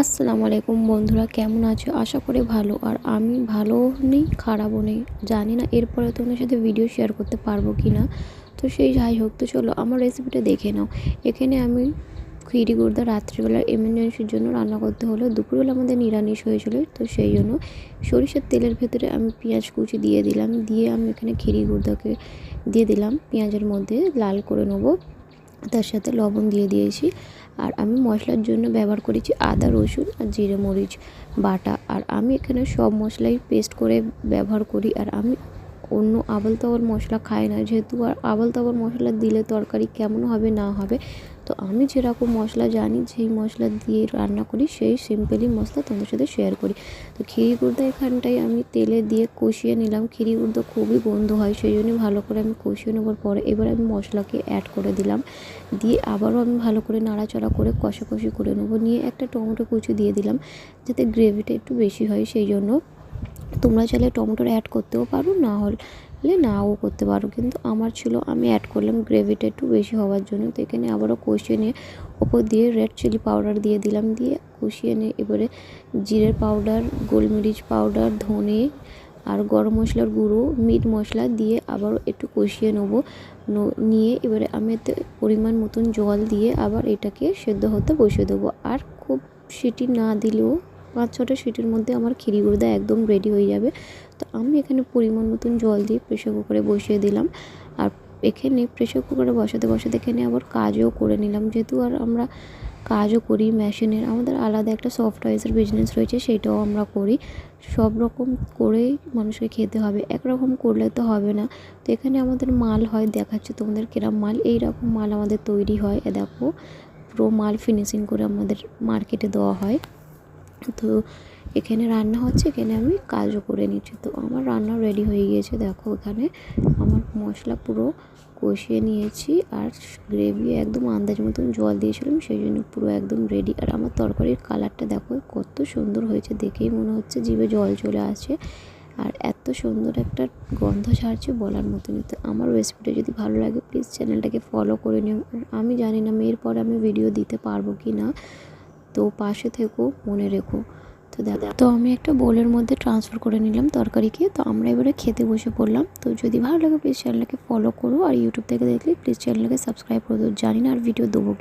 আসসালামু আলাইকুম বন্ধুরা, কেমন আছো? আশা করি ভালো। আর আমি ভালোও নেই, খারাপও নেই। জানি না এরপরে তোমাদের সাথে ভিডিও শেয়ার করতে পারবো কি না। তো সেই যাই হোক, তো চলো আমার রেসিপিটা দেখে নাও। এখানে আমি খিরি গুড়দা রাত্রিবেলা এমার্জেন্সির জন্য রান্না করতে হলো। দুপুরবেলা আমাদের নিরামিষ হয়েছিল, তো সেই জন্য সরিষার তেলের ভেতরে আমি পেঁয়াজ কুচি দিয়ে দিলাম। দিয়ে আমি এখানে খিরি গুড়দাকে দিয়ে দিলাম, পেঁয়াজের মধ্যে লাল করে নেবো। তার সাথে লবণ দিয়ে দিয়েছি। আর আমি মশলার জন্য ব্যবহার করেছি আদা, রসুন আর জিরে মরিচ বাটা। আর আমি এখানে সব মশলাই পেস্ট করে ব্যবহার করি। আর আমি অন্য আবল তাবল মশলা খাই না, যেহেতু আর আবল তাবল মশলা দিলে তরকারি কেমন হবে না হবে। তো আমি যেরকম মশলা জানি, যেই মশলা দিয়ে রান্না করি, সেই সিম্পলি মশলা তোমাদের সাথে শেয়ার করি। তো খিরি গুড়দা এখানটায় আমি তেলে দিয়ে কষিয়ে নিলাম। খিরি গুড়দা খুবই গন্ধ হয়, সেই জন্যই ভালো করে আমি কষিয়ে নেওয়ার পরে এবার আমি মশলাকে অ্যাড করে দিলাম। দিয়ে আবারও আমি ভালো করে নাড়াচাড়া করে কষাকষি করে নেবো। নিয়ে একটা টমেটো কুচি দিয়ে দিলাম, যাতে গ্রেভিটা একটু বেশি হয়। সেই জন্য তোমরা চাইলে টমেটোর অ্যাড করতেও পারো, না হলে নাও করতে পারো, কিন্তু আমার ছিল আমি অ্যাড করলাম গ্রেভিটা একটু বেশি হওয়ার জন্য। তো এখানে আবারও কষিয়ে নিয়ে ওপর দিয়ে রেড চিলি পাউডার দিয়ে দিলাম। দিয়ে কষিয়ে নিয়ে এবারে জিরের পাউডার, গোলমরিচ পাউডার, ধনে আর গরম মশলার গুঁড়ো, মিট মশলা দিয়ে আবারও একটু কষিয়ে নেবো। নিয়ে এবারে আমি এতে পরিমাণ মতন জল দিয়ে আবার এটাকে সেদ্ধ হতে বসিয়ে দেবো। আর খুব সিটি না দিলেও 5-6টা সিটির মধ্যে আমার খিরি গুড়দা একদম রেডি হয়ে যাবে। তো আমি এখানে পরিমাণ মতন জল দিয়ে প্রেসার কুকারে বসিয়ে দিলাম। আর এখানে প্রেসার কুকারে বসাতে বসাতে এখানে আবার কাজও করে নিলাম, যেহেতু আর আমরা কাজও করি মেশিনের, আমাদের আলাদা একটা সফটওয়্যারের বিজনেস রয়েছে, সেটাও আমরা করি। সব রকম করেই মানুষকে খেতে হবে, একরকম করলে তো হবে না। তো এখানে আমাদের মাল হয়, দেখাচ্ছে তোমাদের কিরম মাল। এই রকম মাল আমাদের তৈরি হয়, দেখো পুরো মাল ফিনিশিং করে আমাদের মার্কেটে দেওয়া হয়। তো এখানে রান্না হচ্ছে, এখানে আমি কাজও করে নিচ্ছি। তো আমার রান্না রেডি হয়ে গিয়েছে, দেখো এখানে আমার মশলা পুরো কষিয়ে নিয়েছি। আর গ্রেভি একদম আন্দাজ মতন জল দিয়েছিলাম, সেই জন্য পুরো একদম রেডি। আর আমার তরকারির কালারটা দেখো কত সুন্দর হয়েছে, দেখেই মনে হচ্ছে জিভে জল চলে আসে। আর এত সুন্দর একটা গন্ধ ছাড়ছে বলার মতনই। তো আমার রেসিপিটা যদি ভালো লাগে প্লিজ চ্যানেলটাকে ফলো করে নিও। আমি জানি না এরপর আমি ভিডিও দিতে পারবো কি না, তো পাশে থেকো, মনে রেখো। তো আমি একটা বোলের মধ্যে ট্রান্সফার করে নিলাম তরকারিকে। তো আমরা এবারে খেতে বসে পড়লাম। তো যদি ভালো লাগে প্লিজ চ্যানেলটাকে ফলো করো, আর ইউটিউব থেকে দেখলে প্লিজ চ্যানেলটাকে সাবস্ক্রাইব করে দেবো। জানি না আর ভিডিও দেবো